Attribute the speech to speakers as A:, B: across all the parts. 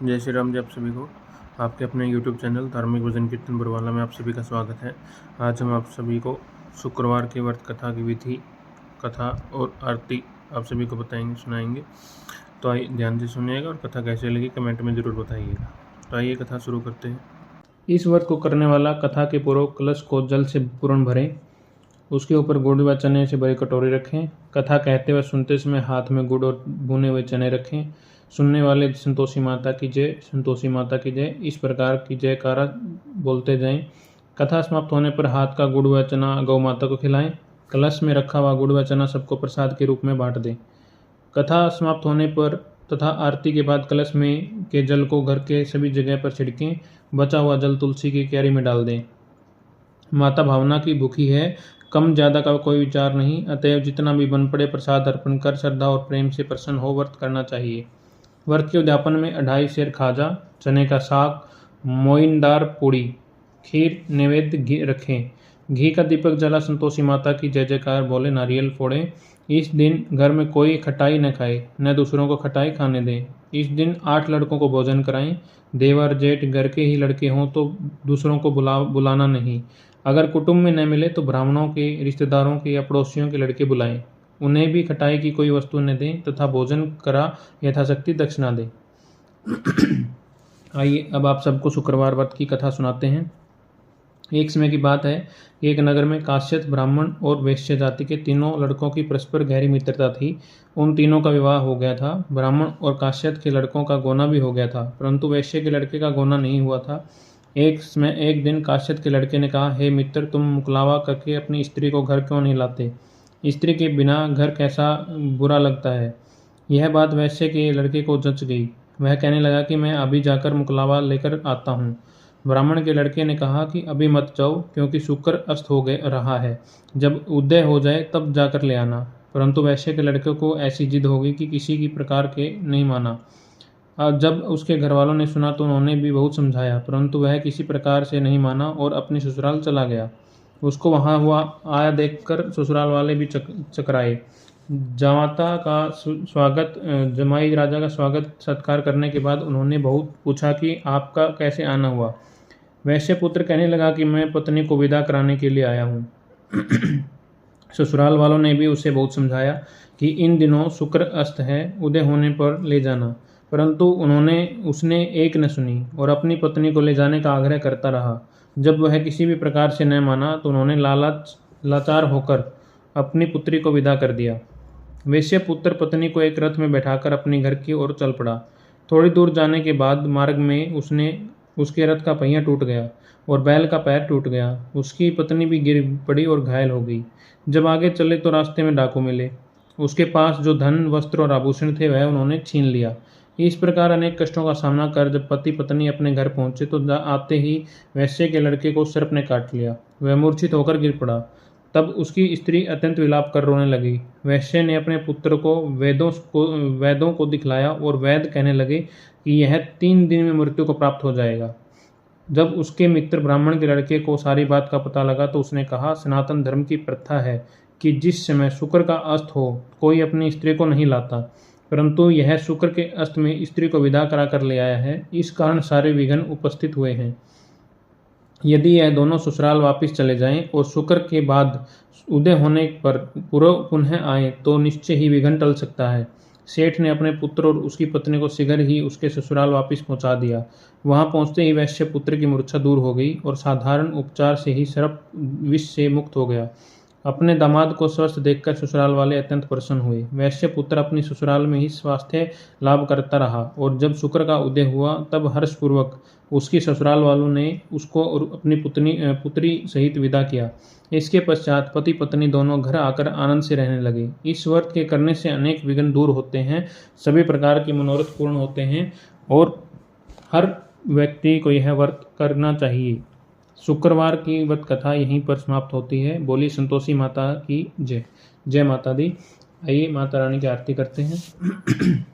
A: जय श्री राम जी। आप सभी को आपके अपने YouTube चैनल धार्मिक भजन कीर्तन बरवाला में आप सभी का स्वागत है। आज हम आप सभी को शुक्रवार की व्रत कथा की विधि, कथा और आरती आप सभी को बताएंगे, सुनाएंगे। तो आइए ध्यान से सुनिएगा और कथा कैसे लगी कमेंट में ज़रूर बताइएगा। तो आइए कथा शुरू करते हैं। इस व्रत को करने वाला कथा के पूर्व कलश को जल से पूर्ण भरें, उसके ऊपर गुड़ व चने से भरी कटोरी रखें। कथा कहते व सुनते समय हाथ में गुड़ और भुने हुए चने रखें। सुनने वाले संतोषी माता की जय, संतोषी माता की जय, इस प्रकार की जयकारा बोलते जाएं। कथा समाप्त होने पर हाथ का गुड़ व चना गौ माता को खिलाएं। कलश में रखा हुआ गुड़ व चना सबको प्रसाद के रूप में बांट दें। कथा समाप्त होने पर तथा आरती के बाद कलश में के जल को घर के सभी जगह पर छिड़कें। बचा हुआ जल तुलसी की क्यारी में डाल दें। माता भावना की भूखी है, कम ज्यादा का कोई विचार नहीं, अतएव जितना भी बन पड़े प्रसाद अर्पण कर श्रद्धा और प्रेम से प्रसन्न हो व्रत करना चाहिए। व्रत के उद्यापन में 2.5 सेर खाजा, चने का साग, मोइनदार पूड़ी, खीर नैवेद्य रखें। घी का दीपक जला संतोषी माता की जय जयकार बोले, नारियल फोड़ें। इस दिन घर में कोई खटाई न खाए, न दूसरों को खटाई खाने दें। इस दिन 8 लड़कों को भोजन कराएं। देवर जेठ घर के ही लड़के हों तो दूसरों को बुलाना नहीं। अगर कुटुंब में न मिले तो ब्राह्मणों के, रिश्तेदारों के या पड़ोसियों के लड़के बुलाएं। उन्हें भी खटाई की कोई वस्तु न दें तथा भोजन करा यथाशक्ति दक्षिणा दें। आइए अब आप सबको शुक्रवार व्रत की कथा सुनाते हैं। एक समय की बात है, एक नगर में काश्यप ब्राह्मण और वैश्य जाति के तीनों लड़कों की परस्पर गहरी मित्रता थी। उन तीनों का विवाह हो गया था। ब्राह्मण और काश्यप के लड़कों का गोना भी हो गया था, परंतु वैश्य के लड़के का गोना नहीं हुआ था। एक दिन काश्यप के लड़के ने कहा, हे मित्र, तुम मुकलावा करके अपनी स्त्री को घर क्यों नहीं लाते? स्त्री के बिना घर कैसा बुरा लगता है। यह बात वैश्य के लड़के को जच गई। वह कहने लगा कि मैं अभी जाकर मुकलावा लेकर आता हूँ। ब्राह्मण के लड़के ने कहा कि अभी मत जाओ, क्योंकि शुक्र अस्त हो रहा है, जब उदय हो जाए तब जाकर ले आना। परंतु वैश्य के लड़के को ऐसी जिद हो गई कि किसी की प्रकार के नहीं माना। जब उसके घर वालों ने सुना तो उन्होंने भी बहुत समझाया, परंतु वह किसी प्रकार से नहीं माना और अपने ससुराल चला गया। उसको वहां हुआ आया देखकर ससुराल वाले भी चकराए। जमाता का स्वागत जमाई राजा का स्वागत सत्कार करने के बाद उन्होंने बहुत पूछा कि आपका कैसे आना हुआ। वैश्य पुत्र कहने लगा कि मैं पत्नी को विदा कराने के लिए आया हूँ। ससुराल वालों ने भी उसे बहुत समझाया कि इन दिनों शुक्र अस्त है, उदय होने पर ले जाना, परंतु उसने एक न सुनी और अपनी पत्नी को ले जाने का आग्रह करता रहा। जब वह किसी भी प्रकार से न माना तो उन्होंने लाचार होकर अपनी पुत्री को विदा कर दिया। वैश्य पुत्र पत्नी को एक रथ में बैठाकर अपनी घर की ओर चल पड़ा। थोड़ी दूर जाने के बाद मार्ग में उसके रथ का पहिया टूट गया और बैल का पैर टूट गया। उसकी पत्नी भी गिर पड़ी और घायल हो गई। जब आगे चले तो रास्ते में डाकू मिले। उसके पास जो धन, वस्त्र और आभूषण थे वह उन्होंने छीन लिया। इस प्रकार अनेक कष्टों का सामना कर जब पति पत्नी अपने घर पहुंचे तो आते ही वैश्य के लड़के को सर्प ने काट लिया। वह मूर्छित होकर गिर पड़ा। तब उसकी स्त्री अत्यंत विलाप कर रोने लगी। वैश्य ने अपने पुत्र को वेदों को दिखलाया और वैद्य कहने लगे कि यह 3 दिन में मृत्यु को प्राप्त हो जाएगा। जब उसके मित्र ब्राह्मण के लड़के को सारी बात का पता लगा तो उसने कहा, सनातन धर्म की प्रथा है कि जिस समय शुक्र का अस्त हो कोई अपनी स्त्री को नहीं लाता, परंतु यह शुक्र के अस्त में स्त्री को विदा करा कर ले आया है। इस कारण सारे विघ्न उपस्थित हुए हैं। यदि यह दोनों ससुराल वापिस चले जाएं और शुक्र के बाद उदय होने पर पुनः आए तो निश्चय ही विघ्न टल सकता है। सेठ ने अपने पुत्र और उसकी पत्नी को शीघ्र ही उसके ससुराल वापिस पहुंचा दिया। वहां पहुंचते ही वैश्य पुत्र की मूर्छा दूर हो गई और साधारण उपचार से ही सर्प विष से मुक्त हो गया। अपने दामाद को स्वस्थ देखकर ससुराल वाले अत्यंत प्रसन्न हुए। वैश्य पुत्र अपनी ससुराल में ही स्वास्थ्य लाभ करता रहा और जब शुक्र का उदय हुआ तब हर्षपूर्वक उसकी ससुराल वालों ने उसको और अपनी पुत्री सहित विदा किया। इसके पश्चात पति पत्नी दोनों घर आकर आनंद से रहने लगे। इस व्रत के करने से अनेक विघ्न दूर होते हैं, सभी प्रकार के मनोरथ पूर्ण होते हैं और हर व्यक्ति को यह व्रत करना चाहिए। शुक्रवार की व्रत कथा यहीं पर समाप्त होती है। बोली संतोषी माता की जय। जय माता दी। आइए माता रानी की आरती करते हैं।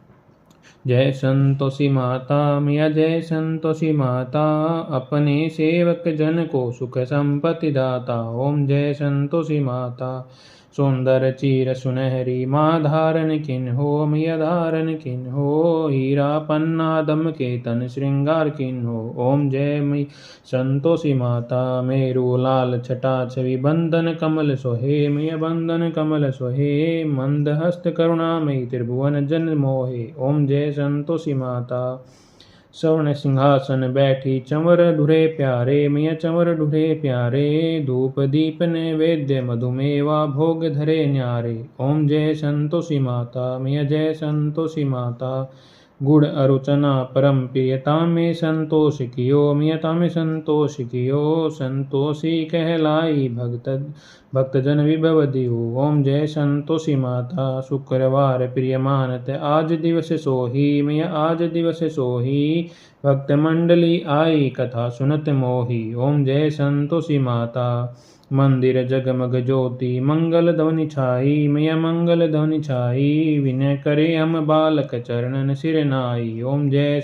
A: जय संतोषी माता मैया, जय संतोषी माता, अपने सेवक जन को सुख संपत्ति दाता। ओम जय संतोषी माता। सुंदर चीर सुनहरी माँ धारण किन हो, मैया धारण किन हो, हीरा पन्ना दम के तन श्रृंगार किन हो। ओम जय मई संतोषी माता, मेरु लाल छटा छवि बंधन कमल सोहे, मैया बंधन कमल सोहे, मंद हस्त करुणामयी त्रिभुवन जन मोहे। ओम जय संतोषी माता। स्वर्ण सिंहासन बैठी चंवर ढुरे प्यारे, मैया चंवर ढुरे प्यारे, धूप दीप नैवेद्य मधुमेवा भोग धरे न्यारे। ओम जय संतोषी माता, मैया जय संतोषी माता। गुड़ अरुचना परम प्रियता में संतोष कियो, मियता में संतोष कियो, संतोषी कहलाई भक्तजन विभव दियो। ओम जय संतोषी माता। शुक्रवार प्रिय मानत आज दिवस सोही, मैया आज दिवस सोही, भक्त मंडली आई कथा सुनत मोही। ओम जय संतोषी माता। मंदिर जगमग ज्योति मंगल ध्वनि छाई, मैया मंगल ध्वनि छाई, विनय करे हम बालक चरणन सिर नाई। ओम जय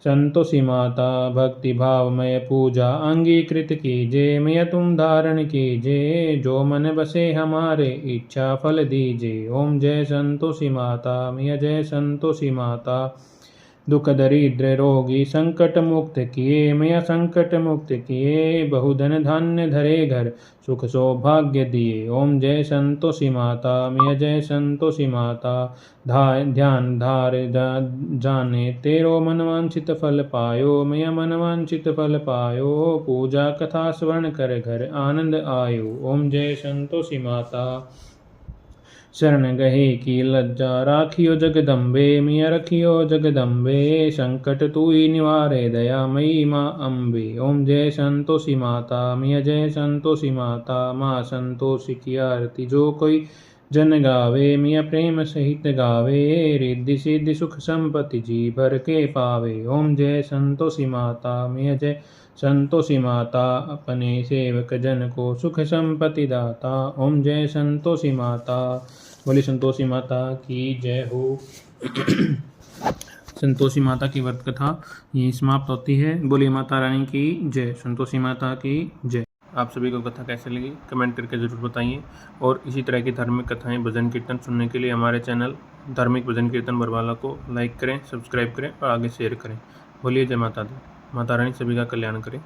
A: संतोषी माता। भक्ति भावमय पूजा अंगीकृत कीजे, मैया तुम धारण कीजे, जो मन बसे हमारे इच्छा फल दीजे। ओम जय संतोषी माता, मैया जय संतोषी माता। दुख दरिद्र रोगी संकट मुक्त किए, मैया संकट मुक्त किए, बहुधन धान्य धरे घर सुख सौभाग्य दिए। ओम जय संतोषी माता, मैया जय संतोषी माता। ध्यान धार जाने तेरो मनवांछित फल पायो, मैया मनवांछित फल पायो, पूजा कथा स्वर्ण कर घर आनंद आयो। ओम जय संतोषी माता। शरण गहे की लज्जा राखियो जगदम्बे, मिया रखियो जगदम्बे, संकट तू ही निवारे दया मई माँ अम्बे। ओम जय संतोषी माता, मिया जय संतोषी माता। माँ संतोषी की आरती जो कोई जन गावे, मिया प्रेम सहित गावे, रिद्धि सिद्धि सुख संपत्ति जी भर के पावे। ओम जय संतोषी माता, मिया जय संतोषी माता। अपने सेवक जन को सुख संपत्ति दाता। ओम जय संतोषी माता। बोली संतोषी माता की जय हो। संतोषी माता की व्रत कथा यही समाप्त होती है। बोली माता रानी की जय। संतोषी माता की जय। आप सभी को कथा कैसे लगी कमेंट करके ज़रूर बताइए, और इसी तरह की धार्मिक कथाएं भजन कीर्तन सुनने के लिए हमारे चैनल धार्मिक भजन कीर्तन बरवाला को लाइक करें, सब्सक्राइब करें और आगे शेयर करें। बोलिए जय माता दी। माता रानी सभी का कल्याण करें।